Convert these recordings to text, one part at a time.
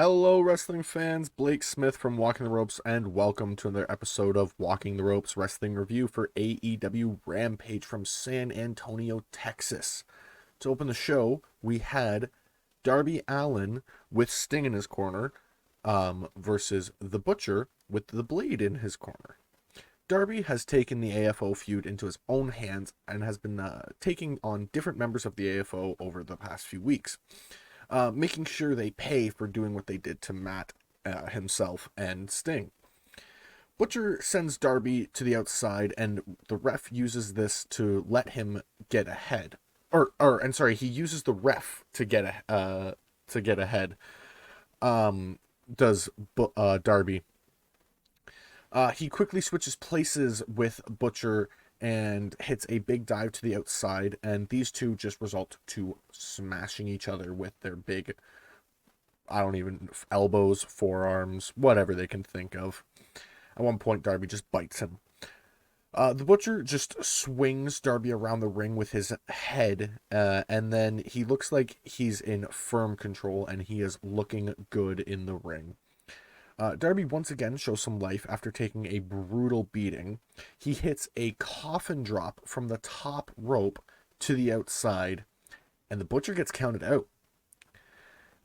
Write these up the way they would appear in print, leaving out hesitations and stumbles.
Hello, wrestling fans. Blake Smith from Walking the Ropes, and welcome to another episode of Walking the Ropes Wrestling Review for AEW Rampage from San Antonio, Texas. To open the show, we had Darby Allen with Sting in his corner versus The Butcher with the Blade in his corner. Darby has taken the AFO feud into his own hands and has been taking on different members of the AFO over the past few weeks, making sure they pay for doing what they did to Matt himself and Sting. Butcher sends Darby to the outside, and the ref uses this to let him get ahead. And sorry, he uses the ref to get ahead. Does Darby? He quickly switches places with Butcher and hits a big dive to the outside, and these two just result to smashing each other with their big, elbows, forearms, whatever they can think of. At one point, Darby just bites him. The Butcher just swings Darby around the ring with his head, and then he looks like he's in firm control, and he is looking good in the ring. Darby once again shows some life after taking a brutal beating. He hits a coffin drop from the top rope to the outside, and the Butcher gets counted out.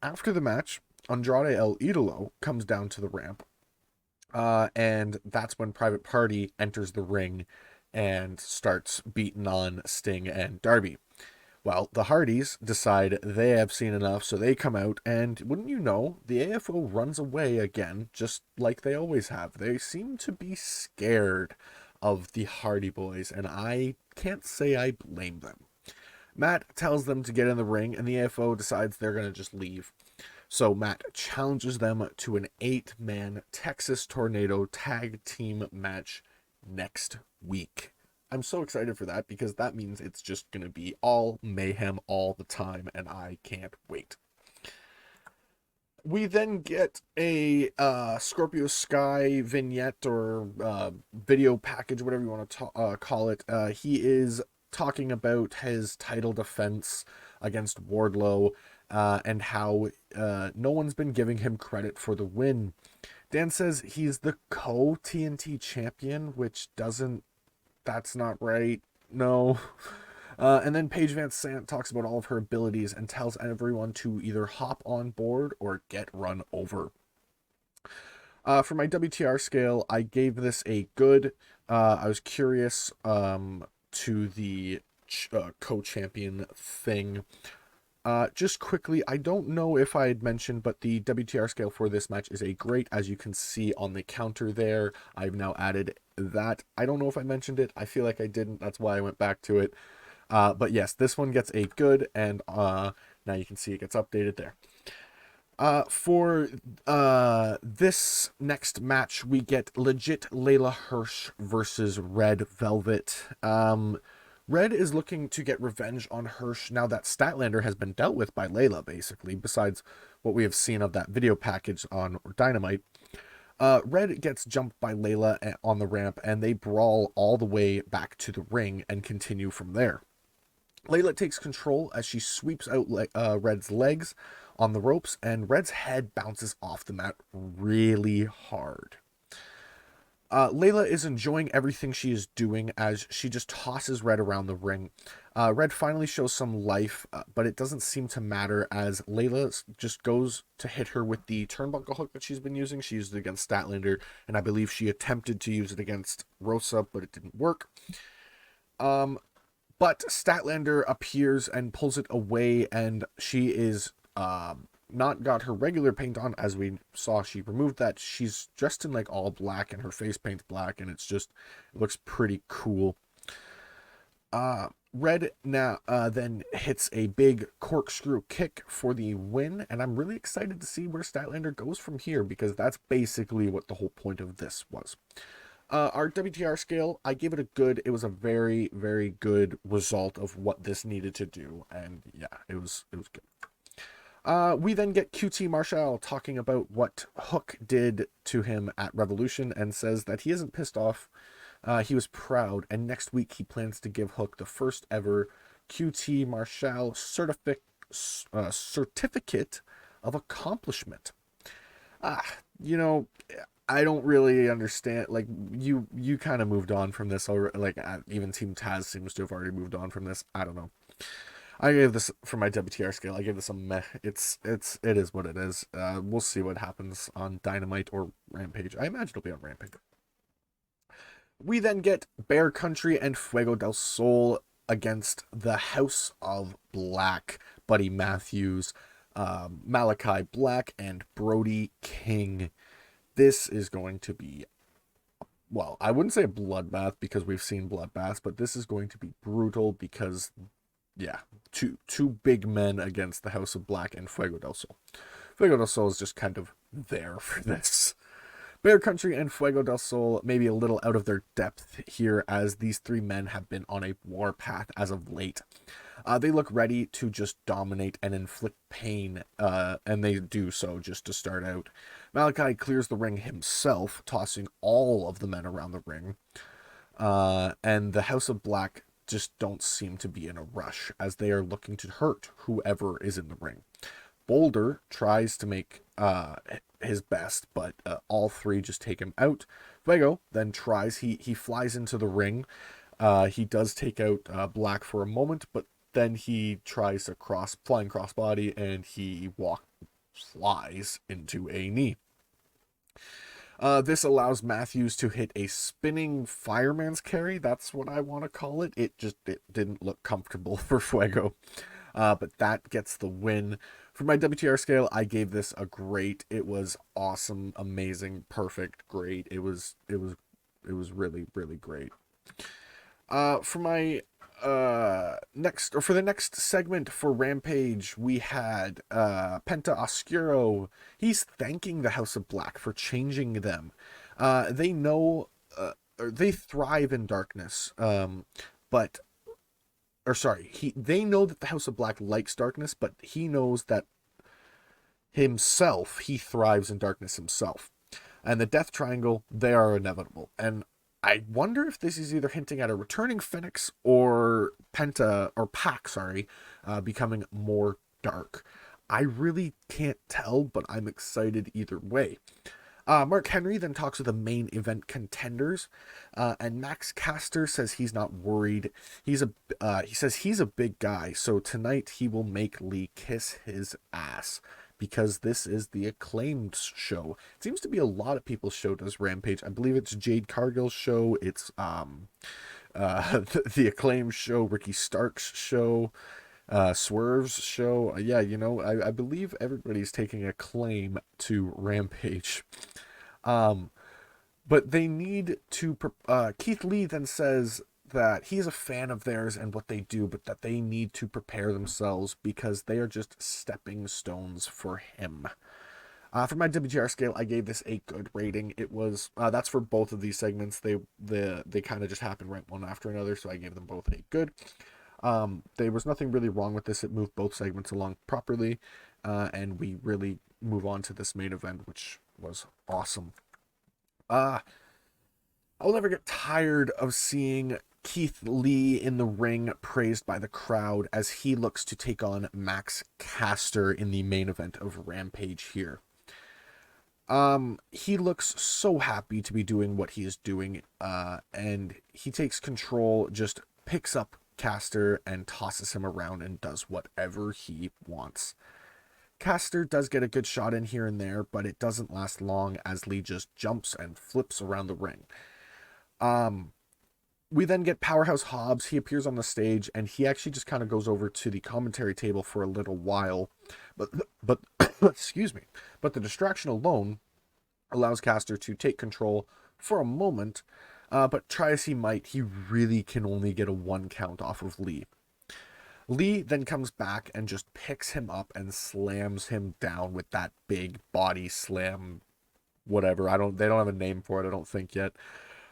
After the match, Andrade El Idolo comes down to the ramp, and that's when Private Party enters the ring and starts beating on Sting and Darby. Well, the Hardys decide they have seen enough, so they come out, and wouldn't you know, the AFO runs away again, just like they always have. They seem to be scared of the Hardy Boys, and I can't say I blame them. Matt tells them to get in the ring, and the AFO decides they're going to just leave. So Matt challenges them to an 8-man Texas Tornado tag team match next week. I'm so excited for that because that means it's just going to be all mayhem all the time, and I can't wait. We then get a Scorpio Sky vignette or video package, whatever you want to call it. He is talking about his title defense against Wardlow and how no one's been giving him credit for the win. Dan says he's the co-TNT champion, which that's not right. No. And then Paige Van Sant talks about all of her abilities and tells everyone to either hop on board or get run over. For my WTR scale, I gave this a good. I was curious to the co-champion thing. Just quickly, I don't know if I had mentioned, but the WTR scale for this match is a great, as you can see on the counter there. I've now added that. I don't know if I mentioned it. I feel like I didn't. That's why I went back to it. But yes, this one gets a good, and now you can see it gets updated there. For this next match, we get legit Layla Hirsch versus Red Velvet. Red is looking to get revenge on Hirsch now that Statlander has been dealt with by Layla, basically, besides what we have seen of that video package on Dynamite. Red gets jumped by Layla on the ramp, and they brawl all the way back to the ring and continue from there. Layla takes control as she sweeps out Red's legs on the ropes, and Red's head bounces off the mat really hard. Layla is enjoying everything she is doing as she just tosses Red around the ring. Red finally shows some life, but it doesn't seem to matter as Layla just goes to hit her with the turnbuckle hook that she's been using. She used it against Statlander, and I believe she attempted to use it against Rosa, but it didn't work. But Statlander appears and pulls it away, and she is not got her regular paint on. As we saw, she removed that. She's dressed in like all black, and her face paint's black, and it looks pretty cool. Red now then hits a big corkscrew kick for the win, and I'm really excited to see where Statlander goes from here because that's basically what the whole point of this was. Our WTR scale, I gave it a good. It was a very, very good result of what this needed to do, and yeah, it was good. We then get QT Marshall talking about what Hook did to him at Revolution and says that he isn't pissed off. He was proud, and next week he plans to give Hook the first ever QT Marshall certificate of accomplishment. Ah, you know, I don't really understand. Like you kind of moved on from this already. Like even Team Taz seems to have already moved on from this. I don't know. I gave this for my WTR scale. I gave this a meh. It is what it is. We'll see what happens on Dynamite or Rampage. I imagine it'll be on Rampage. We then get Bear Country and Fuego del Sol against the House of Black, Buddy Matthews, Malachi Black, and Brody King. This is going to be, well, I wouldn't say a bloodbath because we've seen bloodbaths, but this is going to be brutal because, yeah, two big men against the House of Black and Fuego del Sol. Fuego del Sol is just kind of there for this. Bear Country and Fuego del Sol may be a little out of their depth here, as these three men have been on a warpath as of late. They look ready to just dominate and inflict pain, and they do so just to start out. Malachi clears the ring himself, tossing all of the men around the ring, and the House of Black just don't seem to be in a rush, as they are looking to hurt whoever is in the ring. Boulder tries to make his best, but all three just take him out. Fuego then tries, he flies into the ring. He does take out Black for a moment, but then he tries a flying crossbody, and he flies into a knee. This allows Matthews to hit a spinning fireman's carry. That's what I want to call it. It didn't look comfortable for Fuego. But that gets the win. For my WTR scale, I gave this a great. It was awesome, amazing, perfect, great. It was really, really great. For my for the next segment for Rampage, we had Penta Oscuro. He's thanking the House of Black for changing them. They know, or they thrive in darkness, but they know that the House of Black likes darkness, but he knows that he thrives in darkness himself. And the Death Triangle, they are inevitable. And I wonder if this is either hinting at a returning Phoenix or Pac, becoming more dark. I really can't tell, but I'm excited either way. Mark Henry then talks with the main event contenders, and Max Caster says he's not worried. He says he's a big guy, so tonight he will make Lee kiss his ass, because this is the Acclaimed show. It seems to be a lot of people's show does Rampage. I believe it's Jade Cargill's show. It's the Acclaimed show, Ricky Stark's show, Swerve's show. Yeah, I believe everybody's taking a claim to Rampage. But they need to. Keith Lee then says that he's a fan of theirs and what they do, but that they need to prepare themselves because they are just stepping stones for him. For my WGR scale, I gave this a good rating. It was that's for both of these segments. They kind of just happened right one after another, so I gave them both a good. There was nothing really wrong with this. It moved both segments along properly, and we really move on to this main event, which was awesome. I'll never get tired of seeing Keith Lee in the ring praised by the crowd as he looks to take on Max Caster in the main event of Rampage here. He looks so happy to be doing what he is doing, and he takes control, just picks up Caster and tosses him around and does whatever he wants. Caster does get a good shot in here and there, but it doesn't last long as Lee just jumps and flips around the ring. We then get Powerhouse Hobbs. He appears on the stage, and he actually just kind of goes over to the commentary table for a little while. But excuse me. But the distraction alone allows Caster to take control for a moment. But try as he might, he really can only get a 1 count off of Lee. Lee then comes back and just picks him up and slams him down with that big body slam, whatever. They don't have a name for it, I don't think yet.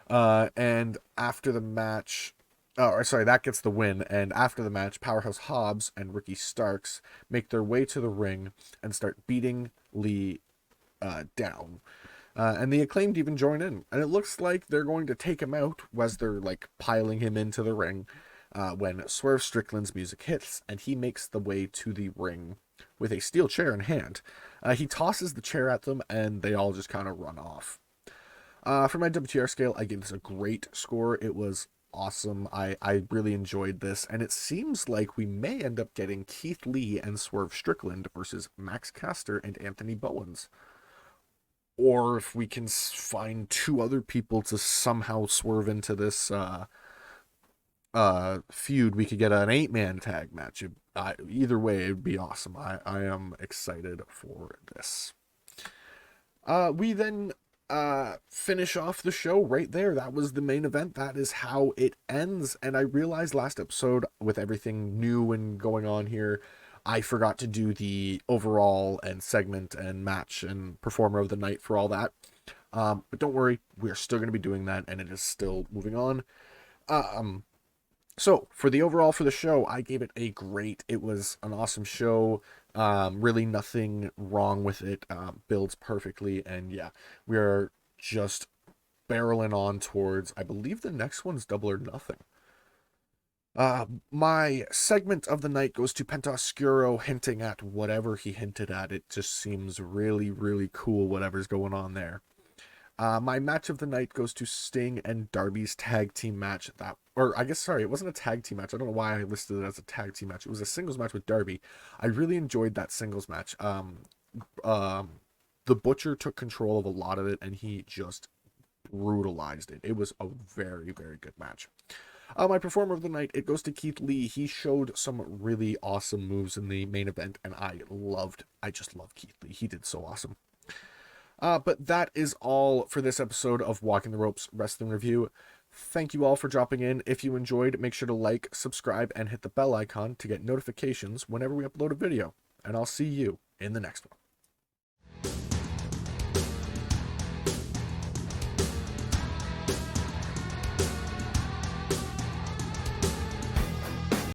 And after the match, that gets the win. And after the match, Powerhouse Hobbs and Ricky Starks make their way to the ring and start beating Lee down. And the Acclaimed even join in. And it looks like they're going to take him out as they're piling him into the ring when Swerve Strickland's music hits and he makes the way to the ring with a steel chair in hand. He tosses the chair at them, and they all just kind of run off. For my WTR scale, I gave this a great score. It was awesome. I really enjoyed this, and it seems like we may end up getting Keith Lee and Swerve Strickland versus Max Caster and Anthony Bowens. Or if we can find two other people to somehow swerve into this feud, we could get an 8-man tag match. Either way, it would be awesome. I am excited for this. We then finish off the show right there. That was the main event. That is how it ends. And I realized last episode, with everything new and going on here, I forgot to do the overall and segment and match and performer of the night for all that. But don't worry, we're still going to be doing that, and it is still moving on. So for the overall for the show, I gave it a great. It was an awesome show. Really nothing wrong with it. Builds perfectly, and yeah, we are just barreling on towards, I believe the next one's Double or Nothing. My segment of the night goes to Pentascuro hinting at whatever he hinted at. It just seems really, really cool, whatever's going on there. My match of the night goes to Sting and Darby's tag team match. It wasn't a tag team match. I don't know why I listed it as a tag team match. It was a singles match with Darby. I really enjoyed that singles match. The Butcher took control of a lot of it, and he just brutalized it. It was a very, very good match. My performer of the night, it goes to Keith Lee. He showed some really awesome moves in the main event, and I just love Keith Lee. He did so awesome. But that is all for this episode of Walking the Ropes Wrestling Review. Thank you all for dropping in. If you enjoyed, make sure to like, subscribe, and hit the bell icon to get notifications whenever we upload a video. And I'll see you in the next one.